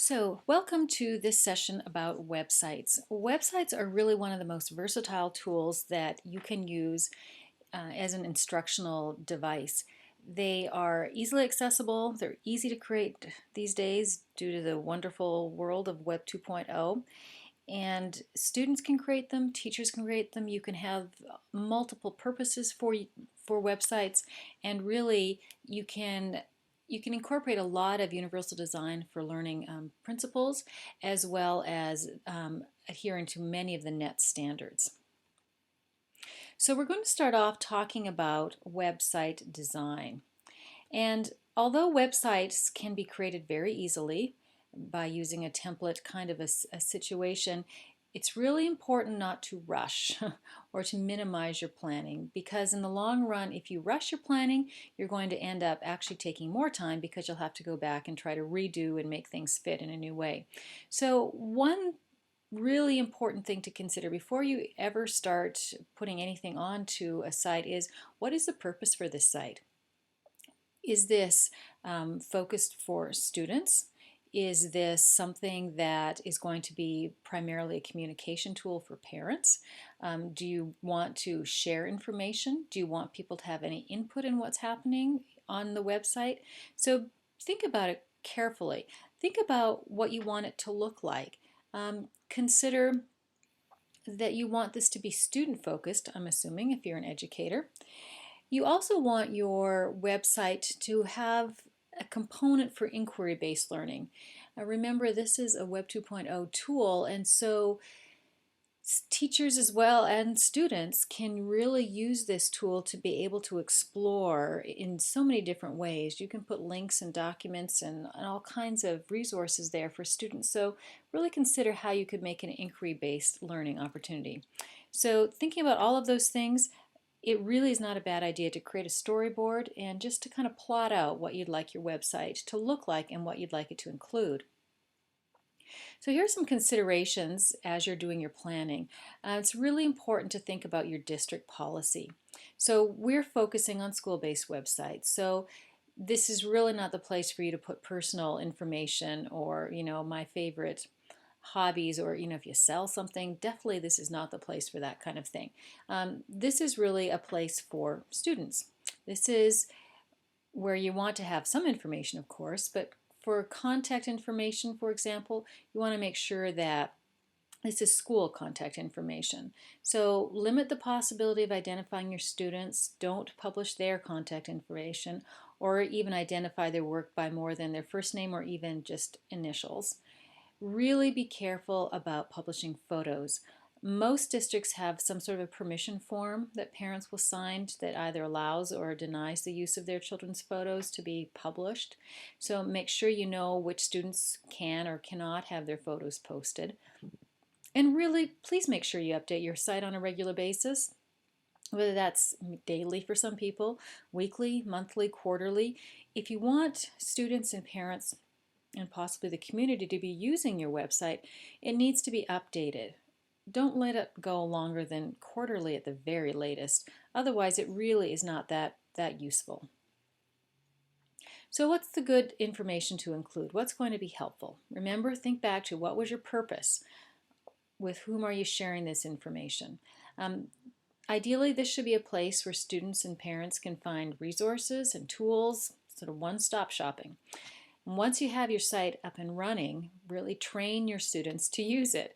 So, welcome to this session about websites. Websites are really one of the most versatile tools that you can use as an instructional device. They are easily accessible, they're easy to create these days due to the wonderful world of Web 2.0. And students can create them, teachers can create them. You can have multiple purposes for websites, and really you can incorporate a lot of universal design for learning principles, as well as adhering to many of the net standards. So we're going to start off talking about website design. And although websites can be created very easily by using a template kind of a situation, it's really important not to rush or to minimize your planning, because in the long run, if you rush your planning, you're going to end up actually taking more time because you'll have to go back and try to redo and make things fit in a new way. So one really important thing to consider before you ever start putting anything onto a site is, what is the purpose for this site? Is this focused for students? Is this something that is going to be primarily a communication tool for parents? Do you want to share information? Do you want people to have any input in what's happening on the website? So think about it carefully. Think about what you want it to look like. Consider that you want this to be student focused, I'm assuming, if you're an educator. You also want your website to have a component for inquiry-based learning. Remember, this is a Web 2.0 tool, and so teachers as well and students can really use this tool to be able to explore in so many different ways. You can put links and documents and all kinds of resources there for students. So really consider how you could make an inquiry-based learning opportunity. So thinking about all of those things, it really is not a bad idea to create a storyboard and just to kind of plot out what you'd like your website to look like and what you'd like it to include. So here are some considerations as you're doing your planning. It's really important to think about your district policy. So we're focusing on school-based websites. So this is really not the place for you to put personal information or, my favorite hobbies, or if you sell something, definitely this is not the place for that kind of thing. This is really a place for students. This is where you want to have some information, of course, but for contact information, for example, you want to make sure that this is school contact information. So limit the possibility of identifying your students. Don't publish their contact information or even identify their work by more than their first name or even just initials. Really be careful about publishing photos. Most districts have some sort of a permission form that parents will sign that either allows or denies the use of their children's photos to be published. So make sure you know which students can or cannot have their photos posted. And really, please make sure you update your site on a regular basis, whether that's daily for some people, weekly, monthly, quarterly. If you want students and parents and possibly the community to be using your website, it needs to be updated. Don't let it go longer than quarterly at the very latest. Otherwise, it really is not that useful. So what's the good information to include? What's going to be helpful? Remember, think back to what was your purpose? With whom are you sharing this information? Ideally, this should be a place where students and parents can find resources and tools, sort of one-stop shopping. Once you have your site up and running, really train your students to use it.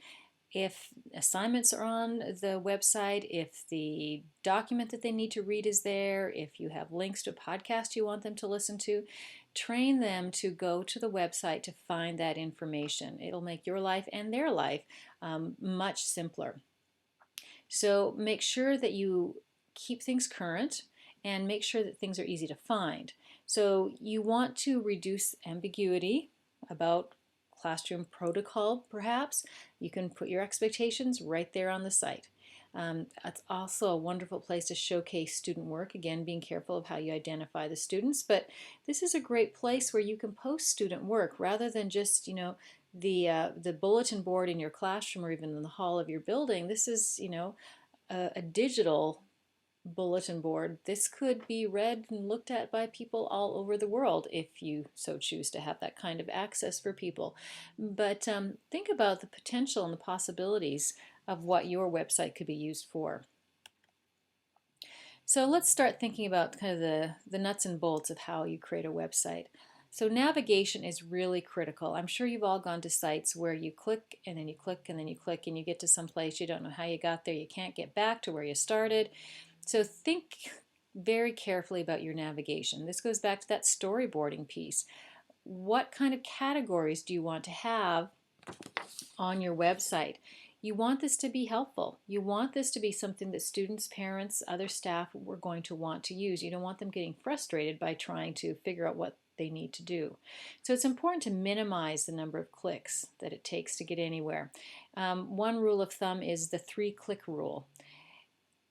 If assignments are on the website, if the document that they need to read is there, if you have links to a podcast you want them to listen to, train them to go to the website to find that information. It'll make your life and their life much simpler. So make sure that you keep things current and make sure that things are easy to find. So you want to reduce ambiguity about classroom protocol, perhaps. You can put your expectations right there on the site. It's also a wonderful place to showcase student work, again, being careful of how you identify the students, but this is a great place where you can post student work rather than just, the bulletin board in your classroom or even in the hall of your building. This is, a digital bulletin board. This could be read and looked at by people all over the world if you so choose to have that kind of access for people. But think about the potential and the possibilities of what your website could be used for. So let's start thinking about kind of the nuts and bolts of how you create a website. So navigation is really critical. I'm sure you've all gone to sites where you click and then you click and then you click and you get to some place you don't know how you got there. You can't get back to where you started. So think very carefully about your navigation. This goes back to that storyboarding piece. What kind of categories do you want to have on your website? You want this to be helpful. You want this to be something that students, parents, other staff were going to want to use. You don't want them getting frustrated by trying to figure out what they need to do. So it's important to minimize the number of clicks that it takes to get anywhere. One rule of thumb is the 3-click rule.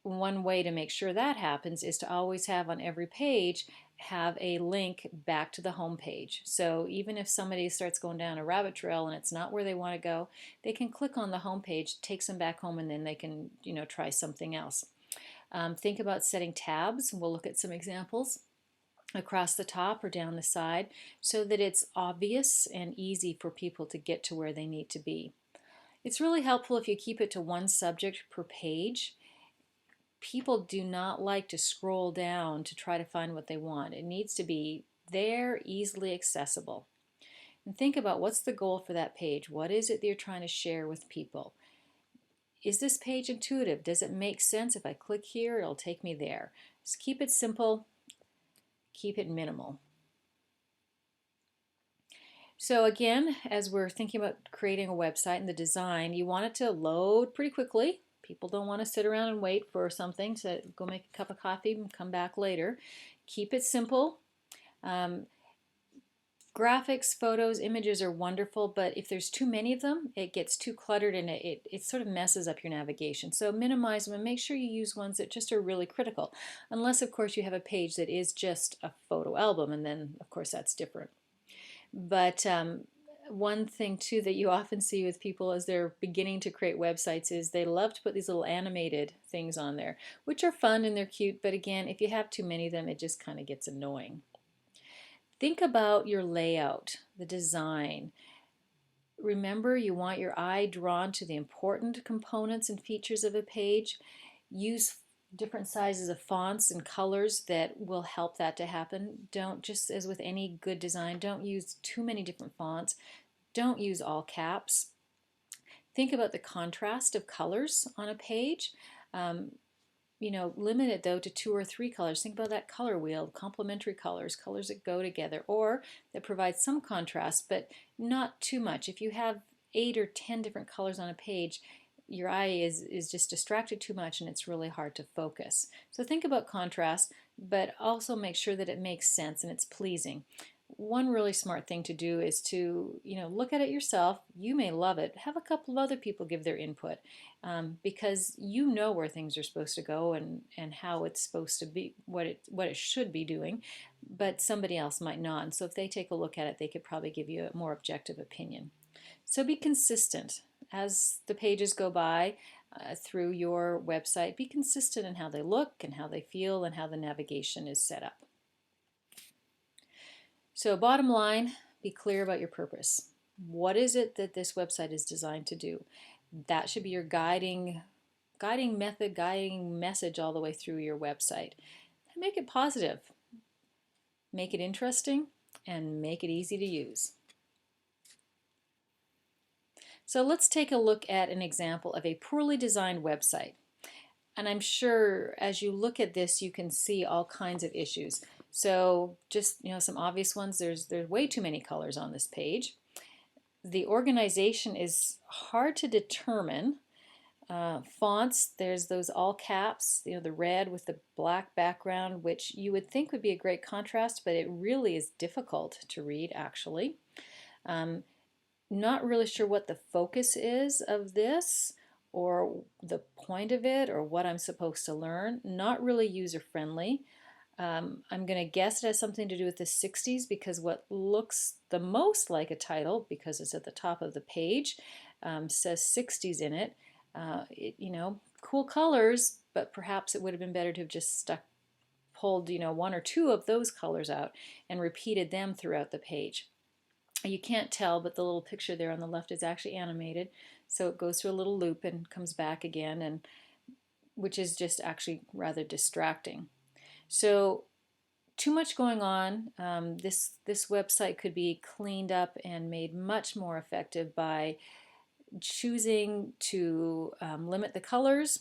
One way to make sure that happens is to always have on every page have a link back to the home page. So even if somebody starts going down a rabbit trail and it's not where they want to go, they can click on the home page, takes them back home, and then they can try something else. Think about setting tabs. We'll look at some examples across the top or down the side so that it's obvious and easy for people to get to where they need to be. It's really helpful if you keep it to one subject per page. People do not like to scroll down to try to find what they want. It needs to be there, easily accessible. And think about what's the goal for that page. What is it that you're trying to share with people? Is this page intuitive? Does it make sense? If I click here, it'll take me there. Just keep it simple, keep it minimal. So again, as we're thinking about creating a website and the design, you want it to load pretty quickly. People don't want to sit around and wait for something to go make a cup of coffee and come back later. Keep it simple. Graphics, photos, images are wonderful, but if there's too many of them, it gets too cluttered and it sort of messes up your navigation. So minimize them and make sure you use ones that just are really critical. Unless, of course, you have a page that is just a photo album, and then, of course, that's different. But one thing too that you often see with people as they're beginning to create websites is they love to put these little animated things on there, which are fun and they're cute, but again, if you have too many of them, it just kind of gets annoying. Think about your layout, the design. Remember, you want your eye drawn to the important components and features of a page. Use different sizes of fonts and colors that will help that to happen. Don't, just as with any good design, don't use too many different fonts. Don't use all caps. Think about the contrast of colors on a page. Limit it though to 2 or 3 colors. Think about that color wheel, complementary colors, colors that go together or that provide some contrast, but not too much. If you have 8 or 10 different colors on a page, your eye is just distracted too much and it's really hard to focus. So think about contrast, but also make sure that it makes sense and it's pleasing. One really smart thing to do is to look at it yourself. You may love it. Have a couple of other people give their input because you know where things are supposed to go and how it's supposed to be, what it should be doing, but somebody else might not. And so if they take a look at it, they could probably give you a more objective opinion. So be consistent as the pages go by through your website. Be consistent in how they look and how they feel and how the navigation is set up. So bottom line, be clear about your purpose. What is it that this website is designed to do? That should be your guiding method, guiding message all the way through your website. And make it positive, make it interesting, and make it easy to use. So let's take a look at an example of a poorly designed website. And I'm sure as you look at this, you can see all kinds of issues. So just some obvious ones. There's way too many colors on this page. The organization is hard to determine. Fonts, there's those all caps, the red with the black background, which you would think would be a great contrast, but it really is difficult to read actually. Not really sure what the focus is of this or the point of it or what I'm supposed to learn. Not really user-friendly. I'm going to guess it has something to do with the 60s because what looks the most like a title, because it's at the top of the page, says 60s in it. Cool colors, but perhaps it would have been better to have just pulled, one or two of those colors out and repeated them throughout the page. You can't tell, but the little picture there on the left is actually animated, so it goes through a little loop and comes back again, and which is just actually rather distracting. So too much going on. This website could be cleaned up and made much more effective by choosing to limit the colors,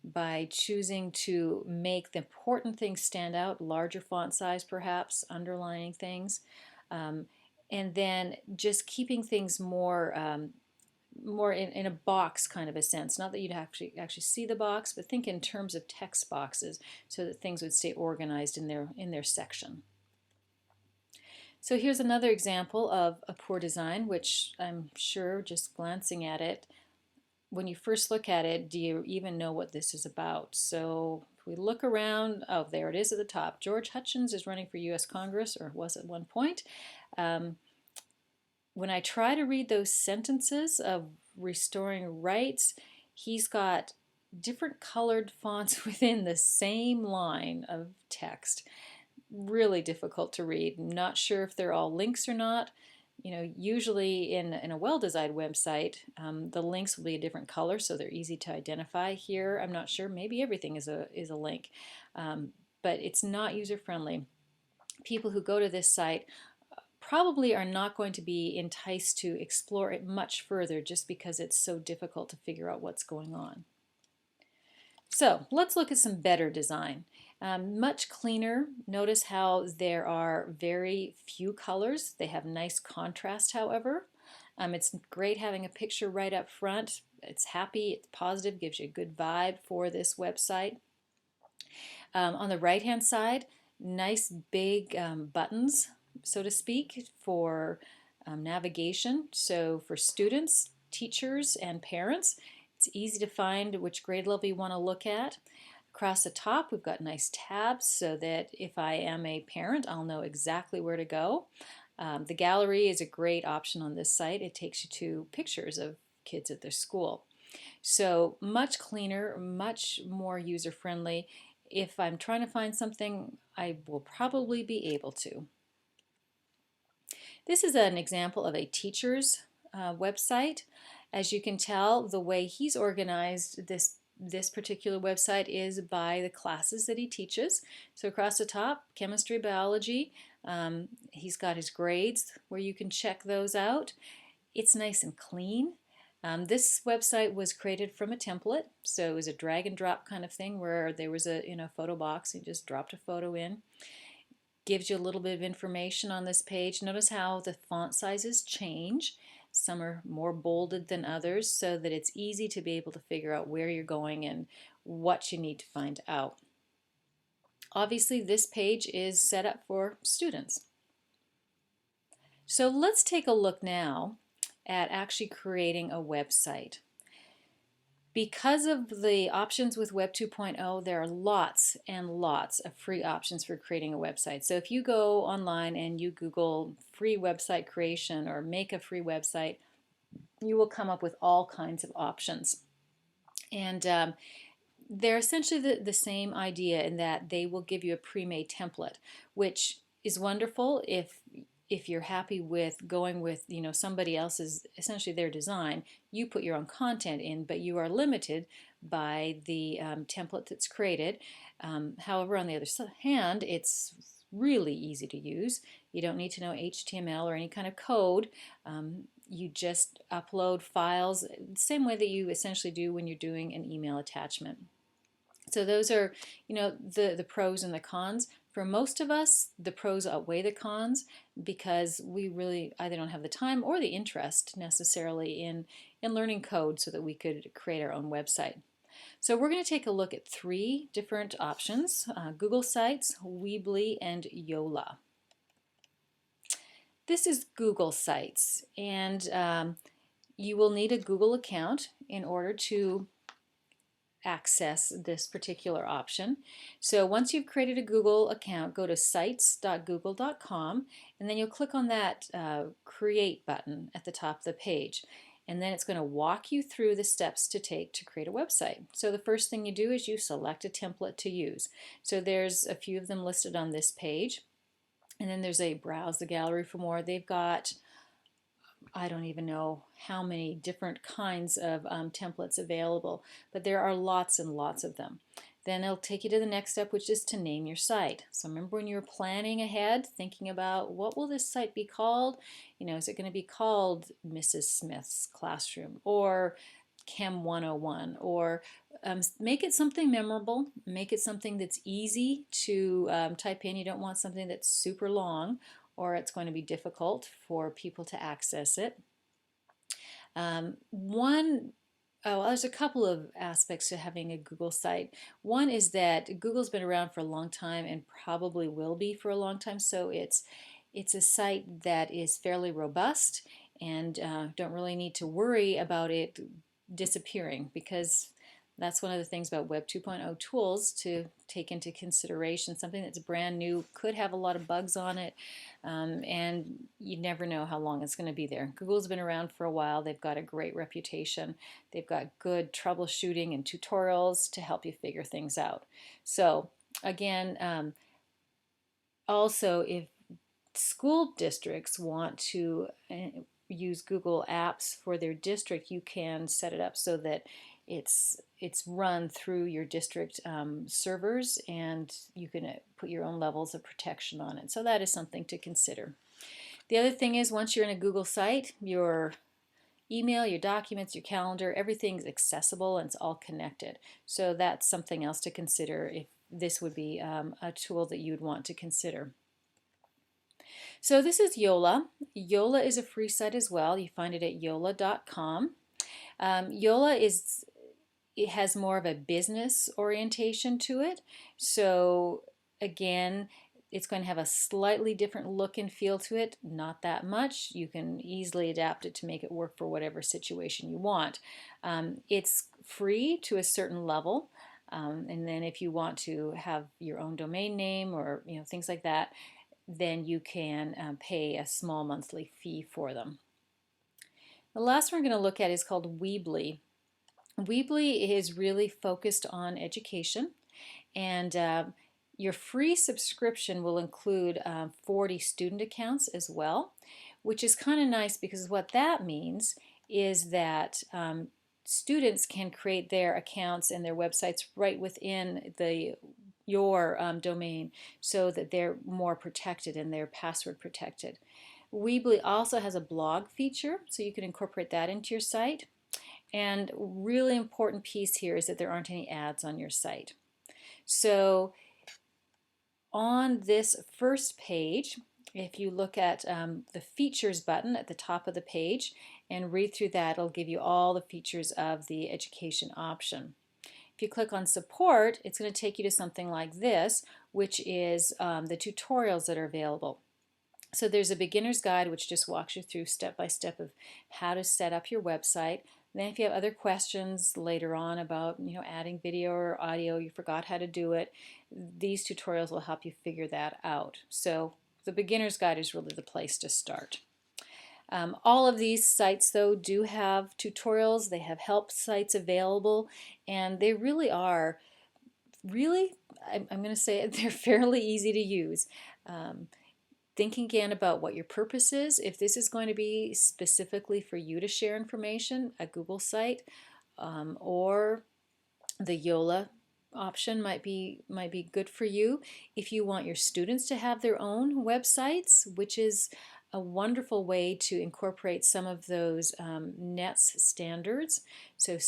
by choosing to make the important things stand out, larger font size perhaps, underlining things, and then just keeping things more more in a box kind of a sense. Not that you'd actually see the box, but think in terms of text boxes so that things would stay organized in their section. So here's another example of a poor design, which I'm sure just glancing at it, when you first look at it, do you even know what this is about? So if we look around, oh, there it is at the top. George Hutchins is running for U.S. Congress, or was at one point. When I try to read those sentences of restoring rights, he's got different colored fonts within the same line of text. Really difficult to read. I'm not sure if they're all links or not. Usually in a well-designed website, the links will be a different color, so they're easy to identify. Here, I'm not sure. Maybe everything is a link, but it's not user-friendly. People who go to this site probably are not going to be enticed to explore it much further just because it's so difficult to figure out what's going on. So let's look at some better design. Much cleaner. Notice how there are very few colors. They have nice contrast, however. It's great having a picture right up front. It's happy, it's positive, gives you a good vibe for this website. On the right-hand side, nice big buttons, so to speak, for navigation. So for students, teachers, and parents, it's easy to find which grade level you want to look at. Across the top, we've got nice tabs so that if I am a parent, I'll know exactly where to go. The gallery is a great option on this site. It takes you to pictures of kids at their school. So much cleaner, much more user-friendly. If I'm trying to find something, I will probably be able to. This is an example of a teacher's website. As you can tell, the way he's organized this particular website is by the classes that he teaches. So across the top, chemistry, biology, he's got his grades where you can check those out. It's nice and clean. This website was created from a template, so it was a drag and drop kind of thing where there was a photo box and you just dropped a photo in. Gives you a little bit of information on this page. Notice how the font sizes change. Some are more bolded than others so that it's easy to be able to figure out where you're going and what you need to find out. Obviously, this page is set up for students. So let's take a look now at actually creating a website. Because of the options with Web 2.0, there are lots and lots of free options for creating a website. So if you go online and you Google free website creation or make a free website, you will come up with all kinds of options. And they're essentially the same idea in that they will give you a pre-made template, which is wonderful if you're happy with going with somebody else's, essentially their design. You put your own content in, but you are limited by the template that's created. However, on the other hand, it's really easy to use. You don't need to know HTML or any kind of code. You just upload files the same way that you essentially do when you're doing an email attachment. So those are, the pros and the cons. For most of us, the pros outweigh the cons because we really either don't have the time or the interest necessarily in learning code so that we could create our own website. So we're going to take a look at 3 different options: Google Sites, Weebly, and Yola. This is Google Sites, and you will need a Google account in order to access this particular option. So once you've created a Google account, go to sites.google.com, and then you'll click on that create button at the top of the page. and then it's going to walk you through the steps to take to create a website. So the first thing you do is you select a template to use. So there's a few of them listed on this page, and then there's a browse the gallery for more. They've got, I don't even know how many different kinds of templates available, but there are lots and lots of them. Then it'll take you to the next step, which is to name your site. So remember when you were planning ahead, thinking about what will this site be called? You know, is it going to be called Mrs. Smith's Classroom or Chem 101? Or make it something memorable. Make it something that's easy to type in. You don't want something that's super long, or it's going to be difficult for people to access it. Well, there's a couple of aspects to having a Google site. One is that Google's been around for a long time and probably will be for a long time, so it's a site that is fairly robust, and don't really need to worry about it disappearing, because that's one of the things about Web 2.0 tools to take into consideration. Something that's brand new could have a lot of bugs on it, and you never know how long it's going to be there. Google's been around for a while. They've got a great reputation. They've got good troubleshooting and tutorials to help you figure things out. So again, also if school districts want to use Google Apps for their district, you can set it up so that it's run through your district servers, and you can put your own levels of protection on it. So that is something to consider. The other thing is, once you're in a Google site, your email, your documents, your calendar, everything's accessible and it's all connected. So that's something else to consider if this would be a tool that you'd want to consider. So this is Yola. Yola is a free site as well. You find it at yola.com. Yola it has more of a business orientation to it. So again, it's going to have a slightly different look and feel to it. Not that much. You can easily adapt it to make it work for whatever situation you want. It's free to a certain level. And then if you want to have your own domain name or things like that, then you can pay a small monthly fee for them. The last one we're going to look at is called Weebly. Weebly is really focused on education, and your free subscription will include 40 student accounts as well, which is kind of nice, because what that means is that students can create their accounts and their websites right within your domain, so that they're more protected and they're password protected. Weebly also has a blog feature, so you can incorporate that into your site. And really important piece here is that there aren't any ads on your site. So on this first page, if you look at the features button at the top of the page and read through that, it'll give you all the features of the education option. If you click on support, it's going to take you to something like this, which is the tutorials that are available. So there's a beginner's guide, which just walks you through step by step of how to set up your website. Then if you have other questions later on about adding video or audio, you forgot how to do it, these tutorials will help you figure that out. So the beginner's guide is really the place to start. All of these sites, though, do have tutorials. They have help sites available, and they really are, I'm going to say it, they're fairly easy to use. Think again about what your purpose is. If this is going to be specifically for you to share information, a Google site or the Yola option might be good for you. If you want your students to have their own websites, which is a wonderful way to incorporate some of those NETS standards, so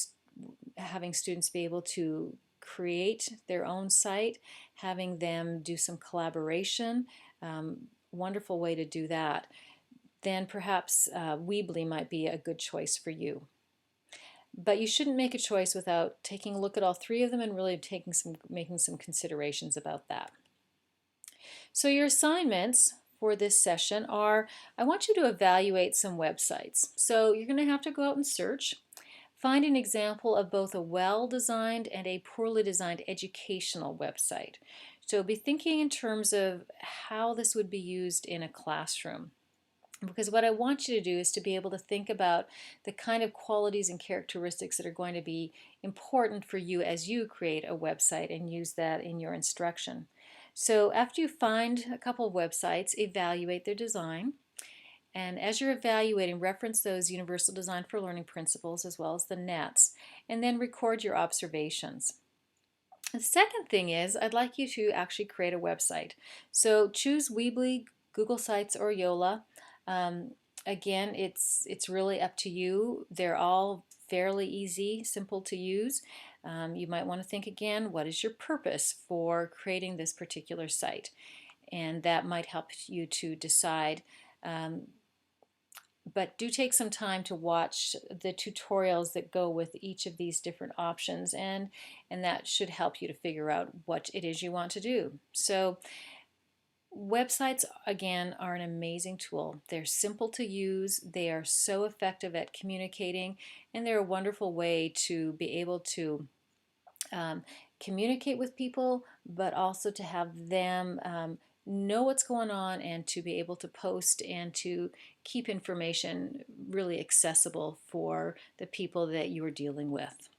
having students be able to create their own site, having them do some collaboration, wonderful way to do that, then perhaps Weebly might be a good choice for you. But you shouldn't make a choice without taking a look at all three of them and really making some considerations about that. So your assignments for this session are, I want you to evaluate some websites. So you're going to have to go out and search. Find an example of both a well-designed and a poorly designed educational website. So be thinking in terms of how this would be used in a classroom. Because what I want you to do is to be able to think about the kind of qualities and characteristics that are going to be important for you as you create a website and use that in your instruction. So after you find a couple of websites, evaluate their design. And as you're evaluating, reference those Universal Design for Learning principles as well as the NETs, and then record your observations. The second thing is I'd like you to actually create a website. So choose Weebly, Google Sites, or Yola. Um, Again, it's really up to you. They're all fairly easy, simple to use. You might want to think again, what is your purpose for creating this particular site? And that might help you to decide. But do take some time to watch the tutorials that go with each of these different options, and that should help you to figure out what it is you want to do. So websites, again, are an amazing tool. They're simple to use, they are so effective at communicating, and they're a wonderful way to be able to um, communicate with people, but also to have them know what's going on and to be able to post and to keep information really accessible for the people that you are dealing with.